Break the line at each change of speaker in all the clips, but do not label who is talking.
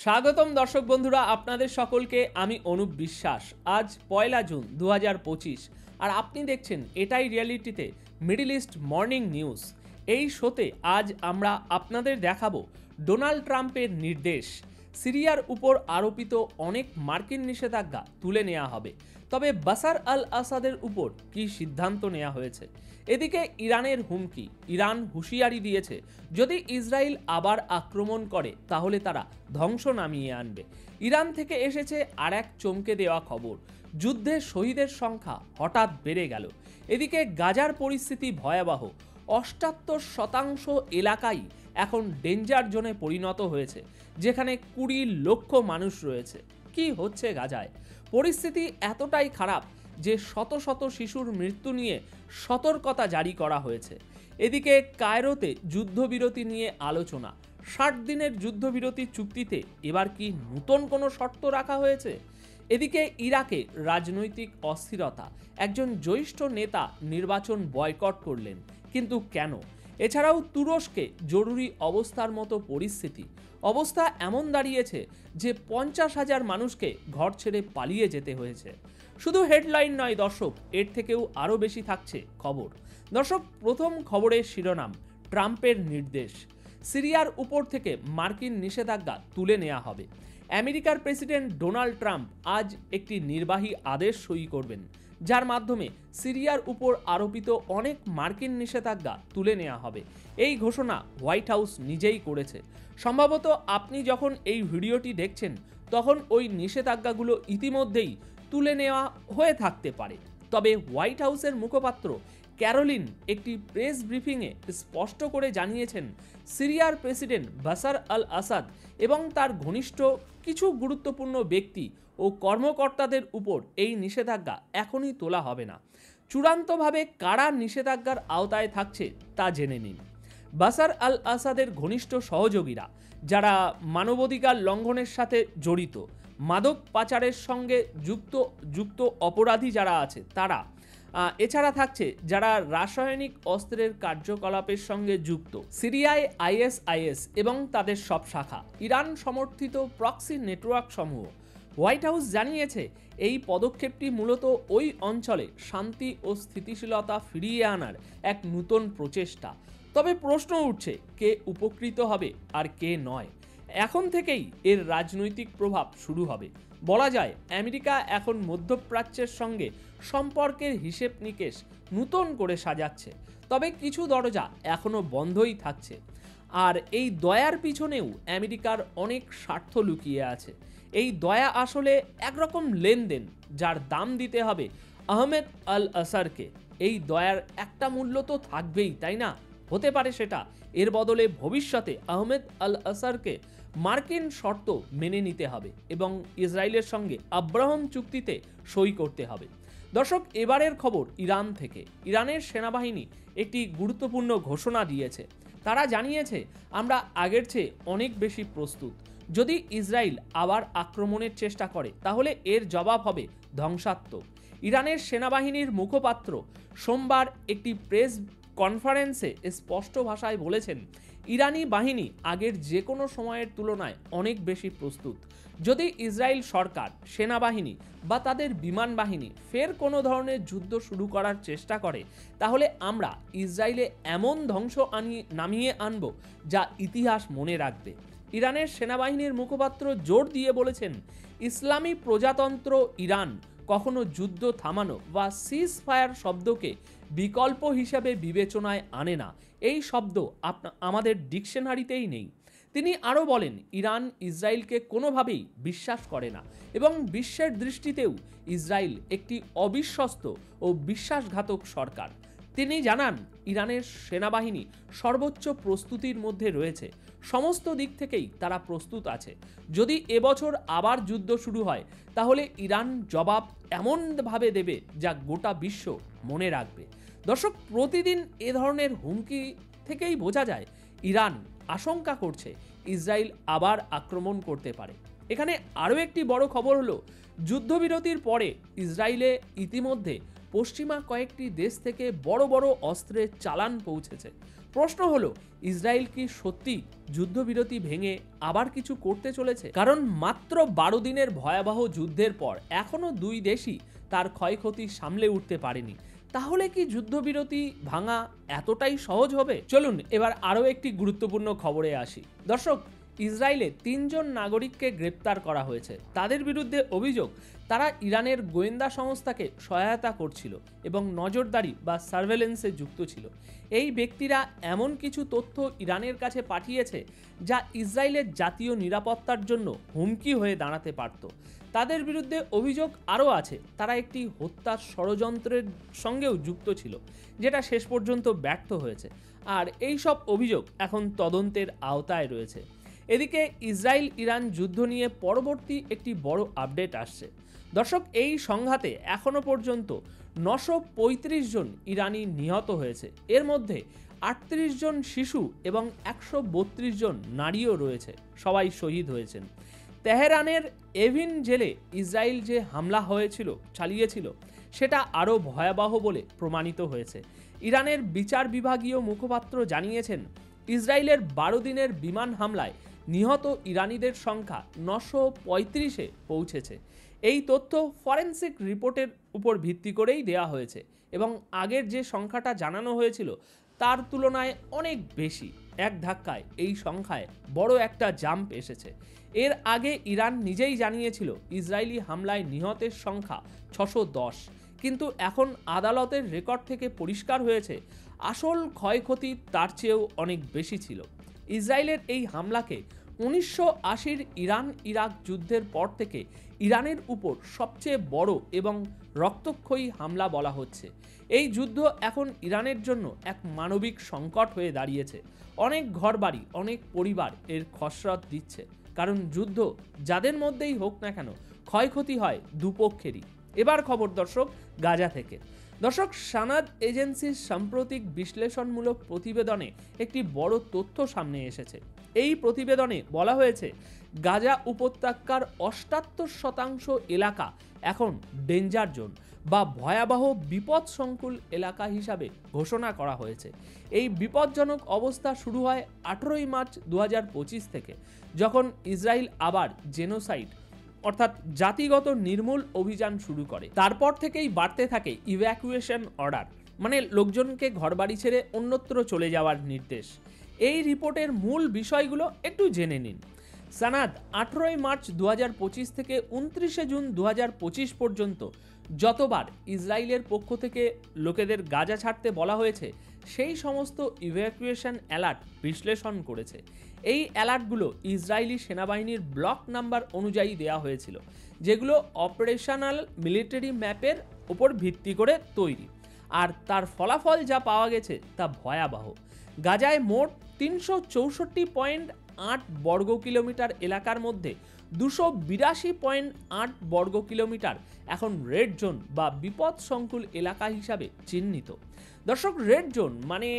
স্বাগতম দর্শক বন্ধুরা, আপনাদের সকলকে আমি অনুপ বিশ্বাস। আজ 1 জুন 2025 আর আপনি দেখছেন এটাই রিয়ালিটিতে মিডল ইস্ট মর্নিং নিউজ। এই শোতে আজ আমরা আপনাদের দেখাবো ডোনাল্ড ট্রাম্পের নির্দেশ, সিরিয়ার উপর আরোপিত অনেক মার্কিন নিষেধাজ্ঞা তুলে নেওয়া হবে। তবে বাশার আল আসাদের উপর কী সিদ্ধান্ত নেওয়া হয়েছে? এদিকে ইরানের হুমকি, ইরান হুঁশিয়ারি দিয়েছে যদি ইসরায়েল আবার আক্রমণ করে তাহলে তারা ধ্বংস নামিয়ে আনবে। ইরান থেকে এসেছে আর এক চমকে দেওয়া খবর, যুদ্ধে শহীদের সংখ্যা হঠাৎ বেড়ে গেল। এদিকে গাজার পরিস্থিতি ভয়াবহ, 78% এলাকাই এখন ডেঞ্জার জোনে পরিণত হয়েছে, যেখানে 20 লক্ষ মানুষ রয়েছে। কি হচ্ছে গাজায়? পরিস্থিতি এতটাই খারাপ যে শত শত শিশুর মৃত্যু নিয়ে সতর্কতা জারি করা হয়েছে। এদিকে কায়রোতে যুদ্ধবিরতি নিয়ে আলোচনা, 60 দিনের যুদ্ধবিরতি চুক্তিতে এবার কি নতুন কোনো শর্ত রাখা হয়েছে? এদিকে ইরাকে রাজনৈতিক অস্থিরতা, একজন জ্যেষ্ঠ নেতা নির্বাচন বয়কট করলেন, কিন্তু কেন? এছাড়াও তুরস্কে জরুরি অবস্থার মতো পরিস্থিতি, অবস্থা এমন দাঁড়িয়েছে যে 50,000 মানুষকে ঘর ছেড়ে পালিয়ে যেতে হয়েছে। শুধু হেডলাইন নয় দর্শক, এর থেকেও আরও বেশি থাকছে খবর। দর্শক, প্রথম খবরের শিরোনাম, ট্রাম্পের নির্দেশ, সিরিয়ার উপর থেকে মার্কিন নিষেধাজ্ঞা তুলে নেওয়া হবে। আমেরিকার প্রেসিডেন্ট ডোনাল্ড ট্রাম্প আজ একটি নির্বাহী আদেশ সই করবেন, যার মাধ্যমে সিরিয়ার উপর আরোপিত অনেক মার্কিন নিষেধাজ্ঞা তুলে নেওয়া হবে। এই ঘোষণা হোয়াইট হাউস নিজেই করেছে। সম্ভবত আপনি যখন এই ভিডিওটি দেখছেন তখন ওই নিষেধাজ্ঞাগুলো ইতিমধ্যেই তুলে নেওয়া হয়ে থাকতে পারে। তবে হোয়াইট হাউসের মুখপাত্র ক্যারোলিন একটি প্রেস ব্রিফিংয়ে স্পষ্ট করে জানিয়েছেন, সিরিয়ার প্রেসিডেন্ট বাশার আল আসাদ এবং তার ঘনিষ্ঠ কিছু গুরুত্বপূর্ণ ব্যক্তি ও কর্মকর্তাদের উপর এই নিষেধাজ্ঞা এখনই তোলা হবে না। চূড়ান্তভাবে কারা নিষেধাজ্ঞার আওতায় থাকছে তা জেনে নিন। বাশার আল আসাদের ঘনিষ্ঠ সহযোগীরা, যারা মানবাধিকার লঙ্ঘনের সাথে জড়িত, মাদক পাচারের সঙ্গে যুক্ত অপরাধী যারা আছে তারা, এছাড়া থাকছে যারা রাসায়নিক অস্ত্রের কার্যকলাপের সঙ্গে যুক্ত, সিরিয়ায় আইএসআইএস এবং তাদের সব শাখা, ইরান সমর্থিত প্রক্সি নেটওয়ার্ক সমূহ। হোয়াইট হাউস জানিয়েছে এই পদক্ষেপটি মূলত ওই অঞ্চলে শান্তি ও স্থিতিশীলতা ফিরিয়ে আনার এক নতুন প্রচেষ্টা। তবে প্রশ্ন উঠছে, কে উপকৃত হবে আর কে নয়? এখন থেকেই এর রাজনৈতিক প্রভাব শুরু হবে। বলা যায় আমেরিকা এখন মধ্যপ্রাচ্যের সঙ্গে সম্পর্কের হিসেব নিকেশ নতুন করে সাজাচ্ছে। তবে কিছু দরজা এখনও বন্ধই থাকছে। আর এই দয়ার পিছনেও আমেরিকার অনেক স্বার্থ লুকিয়ে আছে। এই দয়া আসলে একরকম লেনদেন, যার দাম দিতে হবে আহমেদ আল আসারকে। এই দয়ার একটা মূল্য তো থাকবেই, তাই না? হতে পারে সেটা এর বদলে ভবিষ্যতে আহমেদ আল আসারকে মার্কিন শর্ত মেনে নিতে হবে এবং ইসরায়েলের সঙ্গে আব্রাহাম চুক্তিতে সই করতে হবে। দর্শক, এবারের খবর ইরান থেকে। ইরানের সেনাবাহিনী একটি গুরুত্বপূর্ণ ঘোষণা দিয়েছে। তারা জানিয়েছে, আমরা আগের চেয়ে অনেক বেশি প্রস্তুত। যদি ইসরায়েল আবার আক্রমণের চেষ্টা করে তাহলে এর জবাব হবে ধ্বংসাত্মক। ইরানের সেনাবাহিনীর মুখপাত্র সোমবার একটি প্রেস কনফারেন্সে স্পষ্ট ভাষায় বলেছেন, ইরানি বাহিনী আগের যে কোনো সময়ের তুলনায় অনেক বেশি প্রস্তুত। যদি ইসরায়েল সরকার, সেনাবাহিনী বা তাদের বিমান বাহিনী ফের কোনো ধরনের যুদ্ধ শুরু করার চেষ্টা করে তাহলে আমরা ইসরায়েলে এমন ধ্বংস নামিয়ে আনব যা ইতিহাস মনে রাখবে। ইরানের সেনাবাহিনীর মুখপাত্র জোর দিয়ে বলেছেন, ইসলামী প্রজাতন্ত্র ইরান কখনো যুদ্ধ থামানো বা সিজ ফায়ার শব্দকে বিকল্প হিসাবে বিবেচনায় আনে না। এই শব্দ আমাদের ডিকশনারিতেই নেই। তিনি আরও বলেন, ইরান ইসরায়েলকে কোনোভাবেই বিশ্বাস করে না এবং বিশ্বের দৃষ্টিতেও ইসরায়েল একটি অবিশ্বস্ত ও বিশ্বাসঘাতক সরকার। তিনি জানান, ইরানের সেনাবাহিনী সর্বোচ্চ প্রস্তুতির মধ্যে রয়েছে। সমস্ত দিক থেকেই তারা প্রস্তুত আছে। যদি এবছর আবার যুদ্ধ শুরু হয় তাহলে ইরান জবাব এমনভাবে দেবে যা গোটা বিশ্ব মনে রাখবে। দর্শক, প্রতিদিন এ ধরনের হুমকি থেকেই বোঝা যায় ইরান আশঙ্কা করছে ইসরায়েল আবার আক্রমণ করতে পারে। এখানে আরও একটি বড় খবর হলো, যুদ্ধবিরতির পরে ইসরায়েলে ইতিমধ্যে পশ্চিমা কয়েকটি দেশ থেকে বড় বড় অস্ত্রের চালান পৌঁছেছে। প্রশ্ন হলো, ইসরায়েল কি সত্যি যুদ্ধবিরতি ভেঙে আবার কিছু করতে চলেছে? কারণ মাত্র 12 দিনের ভয়াবহ যুদ্ধের পর এখনো দুই দেশই তার ক্ষয়ক্ষতি সামলে উঠতে পারেনি। তাহলে কি যুদ্ধবিরতি ভাঙা এতটাই সহজ হবে? চলুন এবার আরও একটি গুরুত্বপূর্ণ খবরে আসি। দর্শক, ইসরায়েলে 3 জন নাগরিককে গ্রেপ্তার করা হয়েছে। তাদের বিরুদ্ধে অভিযোগ তারা ইরানের গোয়েন্দা সংস্থাকে সহায়তা করছিল এবং নজরদারি বা সার্ভেলেন্সে যুক্ত ছিল। এই ব্যক্তিরা এমন কিছু তথ্য ইরানের কাছে পাঠিয়েছে যা ইসরায়েলের জাতীয় নিরাপত্তার জন্য হুমকি হয়ে দাঁড়াতে পারত। তাদের বিরুদ্ধে অভিযোগ আরও আছে, তারা একটি হত্যার ষড়যন্ত্রের সঙ্গেও যুক্ত ছিল, যেটা শেষ পর্যন্ত ব্যর্থ হয়েছে। আর এই সব অভিযোগ এখন তদন্তের আওতায় রয়েছে। এদিকে ইসরায়েল ইরান যুদ্ধ নিয়ে পরবর্তী একটি বড় আপডেট আসছে। দর্শক, এই সংঘাতে এখনও পর্যন্ত 935 জন ইরানি নিহত হয়েছে। এর মধ্যে 38 জন শিশু এবং 132 জন নারীও রয়েছে। সবাই শহীদ হয়েছেন। তেহরানের এভিন জেলে ইসরায়েল যে হামলা চালিয়েছিল সেটা আরও ভয়াবহ বলে প্রমাণিত হয়েছে। ইরানের বিচার বিভাগীয় মুখপাত্র জানিয়েছেন, ইসরায়েলের 12 দিনের বিমান হামলায় নিহত ইরানিদের সংখ্যা 935-এ পৌঁছেছে। এই তথ্য ফরেনসিক রিপোর্টের উপর ভিত্তি করেই দেওয়া হয়েছে এবং আগের যে সংখ্যাটা জানানো হয়েছিল তার তুলনায় অনেক বেশি। এক ধাক্কায় এই সংখ্যায় বড় একটা জাম্প এসেছে। এর আগে ইরান নিজেই জানিয়েছিল ইসরায়েলি হামলায় নিহতের সংখ্যা 610, কিন্তু এখন আদালতের রেকর্ড থেকে পরিষ্কার হয়েছে আসল ক্ষয়ক্ষতি তার চেয়েও অনেক বেশি ছিল। ইসরায়েলের এই হামলাকে 1980-র ইরান ইরাক যুদ্ধের পর থেকে ইরানের উপর সবচেয়ে বড় এবং রক্তক্ষয়ী হামলা বলা হচ্ছে। এই যুদ্ধ এখন ইরানের জন্য এক মানবিক সংকট হয়ে দাঁড়িয়েছে। অনেক ঘরবাড়ি, অনেক পরিবার এর খসড়া দিচ্ছে, কারণ যুদ্ধ যাদের মধ্যেই হোক না কেন ক্ষয়ক্ষতি হয় দুপক্ষেরই। এবার খবর দর্শক, গাজা থেকে। দর্শক, সানাদ এজেন্সির সাম্প্রতিক বিশ্লেষণমূলক প্রতিবেদনে একটি বড় তথ্য সামনে এসেছে। এই প্রতিবেদনে বলা হয়েছে গাজা উপত্যকার 78% এলাকা এখন ডেঞ্জার জোন বা ভয়াবহ বিপদসংকুল এলাকা হিসাবে ঘোষণা করা হয়েছে। এই বিপজ্জনক অবস্থা শুরু হয় 18 মার্চ 2025 থেকে, যখন ইসরায়েল আবার জেনোসাইড অর্থাৎ জাতিগত নির্মূল অভিযান শুরু করে। তারপর থেকেই বাড়তে থাকে ইভ্যাকুয়েশন অর্ডার, মানে লোকজনকে ঘরবাড়ি ছেড়ে অন্যত্র চলে যাওয়ার নির্দেশ। এই রিপোর্টের মূল বিষয়গুলো একটু জেনে নিন। সানাদ 18 মার্চ 2025 থেকে 29 জুন 2025 পর্যন্ত যতবার ইসরায়েলের পক্ষ থেকে লোকেদের গাজা ছাড়তে বলা হয়েছে সেই সমস্ত ইভ্যাকুয়েশন অ্যালার্ট বিশ্লেষণ করেছে। এই অ্যালার্টগুলো ইসরায়েলি সেনাবাহিনীর ব্লক নাম্বার অনুযায়ী দেওয়া হয়েছিল, যেগুলো অপারেশনাল মিলিটারি ম্যাপের ওপর ভিত্তি করে তৈরি। আর তার ফলাফল যা পাওয়া গেছে তা ভয়াবহ। গাজায় মোট 364.8 বর্গ কিলোমিটার এলাকার মধ্যে 282.8 বর্গ কিলোমিটার এখন রেড জোন বা বিপদ সংকুল এলাকা হিসাবে চিহ্নিত। দর্শক, রেড জোন মানে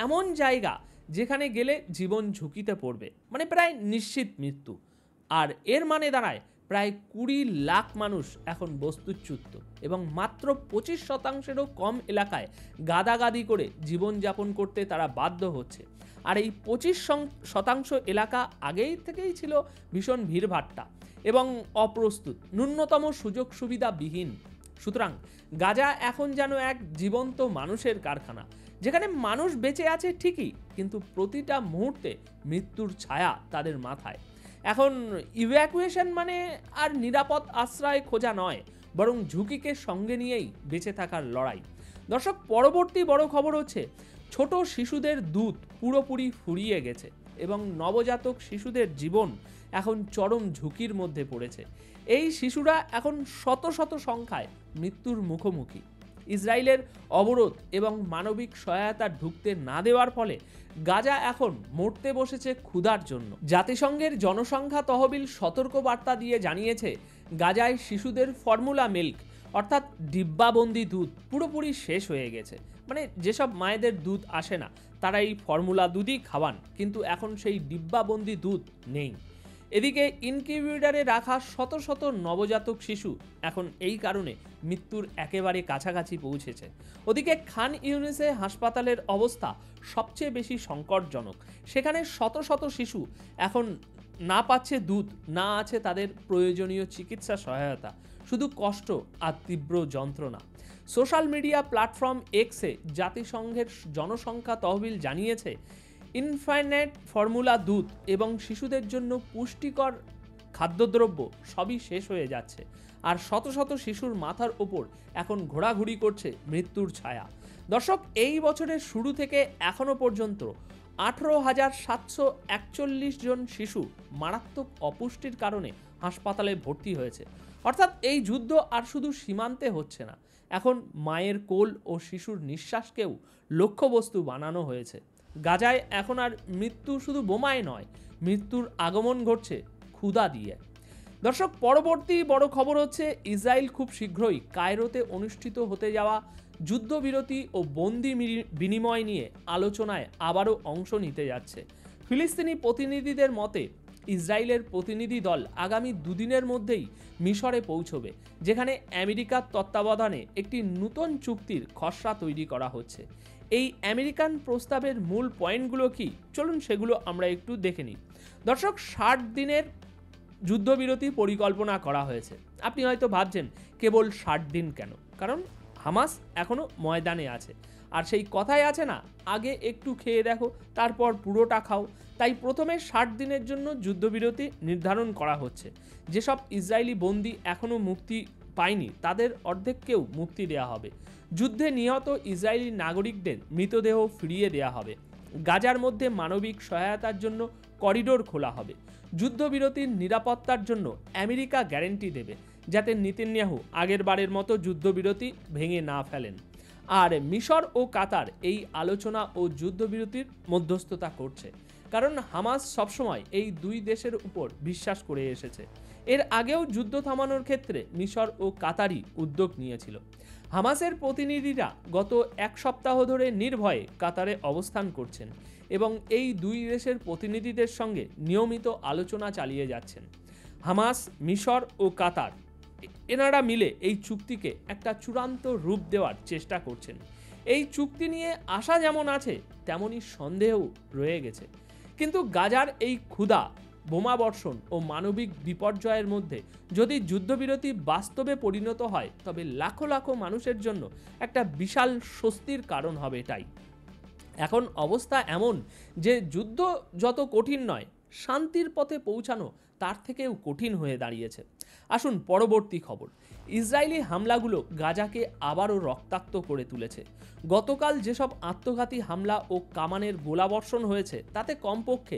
এমন জায়গা যেখানে গেলে জীবন ঝুঁকিতে পড়বে, মানে প্রায় নিশ্চিত মৃত্যু। আর এর মানে দাঁড়ায় প্রায় 20 লাখ মানুষ এখন বস্তুচ্যুত এবং মাত্র 25%-এরও কম এলাকায় গাদাগাদি করে জীবনযাপন করতে তারা বাধ্য হচ্ছে। আর এই 25% এলাকা আগেই থেকেই ছিল ভীষণ ভিড়ভাট্টা এবং অপ্রস্তুত, ন্যূনতম সুযোগ সুবিধাবিহীন। সুতরাং গাজা এখন যেন এক জীবন্ত মানুষের কারখানা, যেখানে মানুষ বেঁচে আছে ঠিকই, কিন্তু প্রতিটা মুহূর্তে মৃত্যুর ছায়া তাদের মাথায়। এখন ইভ্যাকুয়েশন মানে আর নিরাপদ আশ্রয় খোঁজা নয়, বরং ঝুঁকিকে সঙ্গে নিয়েই বেঁচে থাকার লড়াই। দর্শক, পরবর্তী বড় খবর হচ্ছে ছোট শিশুদের দুধ পুরোপুরি ফুরিয়ে গেছে এবং নবজাতক শিশুদের জীবন এখন চরম ঝুঁকির মধ্যে পড়েছে। এই শিশুরা এখন শত শত সংখ্যায় মৃত্যুর মুখোমুখি। ইসরায়েলের অবরোধ এবং মানবিক সহায়তা ঢুকতে না দেওয়ার ফলে গাজা এখন মরতে বসেছে ক্ষুধার জন্য। জাতিসংঘের জনসংখ্যা তহবিল সতর্কবার্তা দিয়ে জানিয়েছে গাজায় শিশুদের ফর্মুলা মিল্ক অর্থাৎ ডিব্বাবন্দি দুধ পুরোপুরি শেষ হয়ে গেছে। মানে যেসব মায়েদের দুধ আসে না তারা এই ফর্মুলা দুধই খাওয়ান, কিন্তু এখন সেই ডিব্বাবন্দি দুধ নেই। এদিকে ইনকিউবেটরে রাখা শত শত নবজাতক শিশু এখন এই কারণে মৃত্যুর একেবারে কাছাকাছি পৌঁছেছে। ওদিকে খান ইউনিসে হাসপাতালের অবস্থা সবচেয়ে বেশি সংকটজনক। সেখানে শত শত শিশু এখন না পাচ্ছে দুধ, না আছে তাদের প্রয়োজনীয় চিকিৎসা সহায়তা, শুধু কষ্ট আর তীব্র যন্ত্রণা। সোশ্যাল মিডিয়া প্ল্যাটফর্ম এক্সে জাতিসংঘের জনসংখ্যা তহবিল জানিয়েছে ইনফাইনাইট ফর্মুলা দুধ এবং শিশুদের জন্য পুষ্টিকর খাদ্যদ্রব্য সবই শেষ হয়ে যাচ্ছে, আর শত শত শিশুর মাথার ওপর এখন ঘোরাঘুরি করছে মৃত্যুর ছায়া। দর্শক, এই বছরের শুরু থেকে এখনো পর্যন্ত 18,741 জন শিশু মারাত্মক অপুষ্টির কারণে হাসপাতালে ভর্তি হয়েছে। অর্থাৎ এই যুদ্ধ আর শুধু সীমান্তে হচ্ছে না, এখন মায়ের কোল ও শিশুর নিঃশ্বাসকেও লক্ষ্যবস্তু বানানো হয়েছে। গাজায় এখন আর মৃত্যু শুধু বোমায় নয়, মৃত্যুর আগমন ঘটছে ক্ষুধা দিয়ে। দর্শক, পরবর্তী বড় খবর হচ্ছে ইসরায়েল খুব শীঘ্রই কায়রোতে অনুষ্ঠিত হতে যাওয়া যুদ্ধবিরতি ও বন্দি বিনিময় নিয়ে আলোচনায় আবারও অংশ নিতে যাচ্ছে। ফিলিস্তিনি প্রতিনিধিদের মতে ইসরায়েলের প্রতিনিধি দল আগামী দুদিনের মধ্যেই মিশরে পৌঁছবে, যেখানে আমেরিকার তত্ত্বাবধানে একটি নতুন চুক্তির খসড়া তৈরি করা হচ্ছে। এই আমেরিকান প্রস্তাবের মূল পয়েন্টগুলো কি, চলুন সেগুলো আমরা একটু দেখে নিই। দর্শক, 60 দিনের যুদ্ধবিরতি পরিকল্পনা করা হয়েছে। আপনি হয়তো ভাবছেন কেবল 60 দিন কেন, কারণ হামাস এখনো ময়দানে আছে। আর সেই কথাই আছে না, আগে একটু খেয়ে দেখো তারপর পুরোটা খাও। তাই প্রথমে 60 দিনের জন্য যুদ্ধবিরতি নির্ধারণ করা হচ্ছে। যেসব ইসরায়েলি বন্দী এখনও মুক্তি পায়নি তাদের অর্ধেককেও মুক্তি দেওয়া হবে। যুদ্ধে নিহত ইসরায়েলি নাগরিকদের মৃতদেহ ফিরিয়ে দেওয়া হবে। গাজার মধ্যে মানবিক সহায়তার জন্য করিডোর খোলা হবে। যুদ্ধবিরতির নিরাপত্তার জন্য আমেরিকা গ্যারান্টি দেবে, যাতে নেতানিয়াহু আগের বারের মতো যুদ্ধবিরতি ভেঙে না ফেলেন। আর মিশর ও কাতার এই আলোচনা ও যুদ্ধবিরতির মধ্যস্থতা করছে, কারণ হামাস সবসময় এই দুই দেশের উপর বিশ্বাস করে এসেছে। এর আগেও যুদ্ধ থামানোর ক্ষেত্রে মিশর ও কাতারই উদ্যোগ নিয়েছিল। হামাসের প্রতিনিধিরা গত এক সপ্তাহ ধরে নির্ভয়ে কাতারে অবস্থান করছেন এবং এই দুই দেশের প্রতিনিধিদের সঙ্গে নিয়মিত আলোচনা চালিয়ে যাচ্ছেন। হামাস, মিশর ও কাতার এনারা মিলে এই চুক্তিকে একটা চূড়ান্ত রূপ দেওয়ার চেষ্টা করছেন। এই চুক্তি নিয়ে আশা যেমন আছে তেমনই সন্দেহও রয়ে গেছে। কিন্তু গাজার এই ক্ষুধা, বোমাবর্ষণ ও মানবিক বিপর্যয়ের মধ্যে যদি যুদ্ধবিরতি বাস্তবে পরিণত হয়, তবে লাখো লাখো মানুষের জন্য একটা বিশাল স্বস্তির কারণ হবে। এটাই এখন অবস্থা এমন যে যুদ্ধ যত কঠিন নয়, শান্তির পথে পৌঁছানো তার থেকেও কঠিন হয়ে দাঁড়িয়েছে। আসুন পরবর্তী খবর। ইসরায়েলি হামলাগুলো গাজাকে আবারও রক্তাক্ত করে তুলেছে। গতকাল যেসব আত্মঘাতী হামলা ও কামানের গোলাবর্ষণ হয়েছে তাতে কমপক্ষে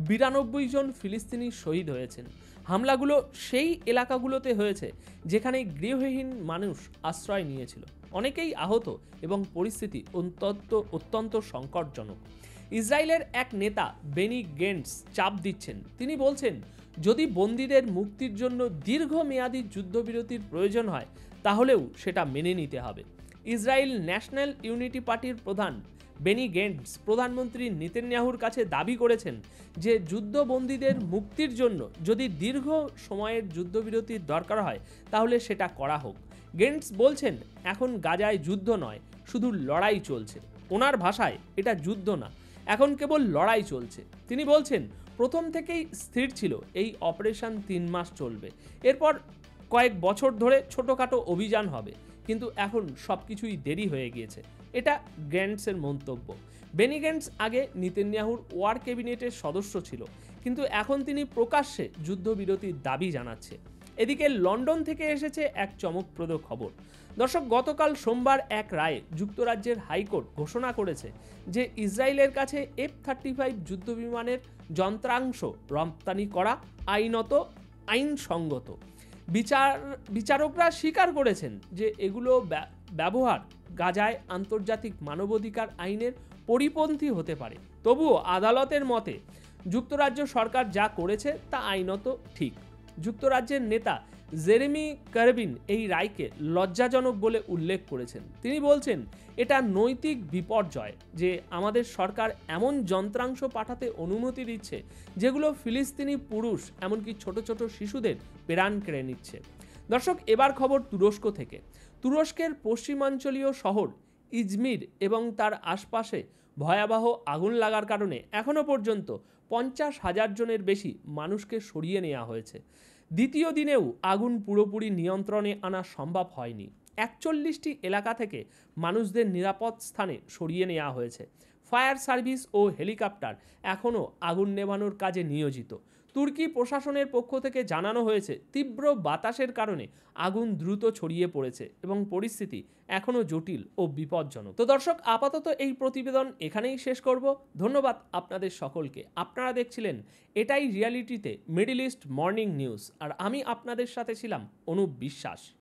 92 জন ফিলিস্তিনি শহীদ হয়েছেন। হামলাগুলো সেই এলাকাগুলোতে হয়েছে যেখানে গৃহহীন মানুষ আশ্রয় নিয়েছিল। অনেকেই আহত এবং পরিস্থিতি অত্যন্ত সংকটজনক। ইসরায়েলের এক নেতা বেনি গেন্টস চাপ দিচ্ছেন। তিনি বলছেন, যদি বন্দীদের মুক্তির জন্য দীর্ঘমেয়াদী যুদ্ধবিরতির প্রয়োজন হয় তাহলেও সেটা মেনে নিতে হবে। ইসরায়েল ন্যাশনাল ইউনিটি পার্টির প্রধান বেনি গেন্টস প্রধানমন্ত্রী নেতানিয়াহুর কাছে দাবি করেছেন যে যুদ্ধবন্দীদের মুক্তির জন্য যদি দীর্ঘ সময়ের যুদ্ধবিরতির দরকার হয় তাহলে সেটা করা হোক। গেন্টস বলছেন, এখন গাজায় যুদ্ধ নয়, শুধু লড়াই চলছে। ওনার ভাষায় এটা যুদ্ধ না, এখন কেবল লড়াই চলছে। তিনি বলছেন, প্রথম থেকেই স্থির ছিল এই অপারেশন 3 মাস চলবে, এরপর কয়েক বছর ধরে ছোটোখাটো অভিযান হবে, কিন্তু এখন সব কিছুই দেরি হয়ে গিয়েছে। এটা গেন্টসের মন্তব্য। বেনি গেন্টস আগে নেতানিয়াহুর ওয়ার ক্যাবিনেটের সদস্য ছিল, কিন্তু এখন তিনি প্রকাশ্যে যুদ্ধবিরতির দাবি জানাচ্ছে। এদিকে লন্ডন থেকে এসেছে এক চমকপ্রদ খবর। দর্শক, গতকাল সোমবার এক রায়ে যুক্তরাজ্যের হাইকোর্ট ঘোষণা করেছে যে ইসরায়েলের কাছে F-35 যুদ্ধবিমানের যন্ত্রাংশ রপ্তানি করা আইনসঙ্গত। বিচারকরা স্বীকার করেছেন যে এগুলো ব্যবহার গাজায় আন্তর্জাতিক মানবাধিকার আইনের পরিপন্থী হতে পারে। তবুও আদালতের মতে যুক্তরাজ্য সরকার যা করেছে তা আইনত ঠিক। যুক্তরাজ্যের নেতা জেরেমি করবিন এই রায়কে লজ্জাজনক বলে উল্লেখ করেছেন। তিনি বলছেন, এটা নৈতিক বিপর্যয় যে আমাদের সরকার এমন যন্ত্রাংশ পাঠাতে অনুমতি দিচ্ছে যেগুলো ফিলিস্তিনি পুরুষ এমনকি ছোট ছোট শিশুদের প্রাণ কেড়ে নিচ্ছে। দর্শক, এবার খবর তুরস্ক থেকে। তুরস্কের পশ্চিমাঞ্চলীয় শহর ইজমির এবং তার আশপাশে ভয়াবহ আগুন লাগার কারণে এখনও পর্যন্ত 50,000 জনের বেশি মানুষকে সরিয়ে নেওয়া হয়েছে। দ্বিতীয় দিনেও আগুন পুরোপুরি নিয়ন্ত্রণে আনা সম্ভব হয়নি। 41টি এলাকা থেকে মানুষদের নিরাপদ স্থানে সরিয়ে নেওয়া হয়েছে। ফায়ার সার্ভিস ও হেলিকপ্টার এখনও আগুন নেভানোর কাজে নিয়োজিত। তুর্কি প্রশাসনের পক্ষ থেকে জানানো হয়েছে, তীব্র বাতাসের কারণে আগুন দ্রুত ছড়িয়ে পড়েছে এবং পরিস্থিতি এখনও জটিল ও বিপজ্জনক। তো দর্শক, আপাতত এই প্রতিবেদন এখানেই শেষ করব। ধন্যবাদ আপনাদের সকলকে। আপনারা দেখছিলেন এটাই রিয়ালিটিতে মিডল ইস্ট মর্নিং নিউজ, আর আমি আপনাদের সাথে ছিলাম অনুপ বিশ্বাস।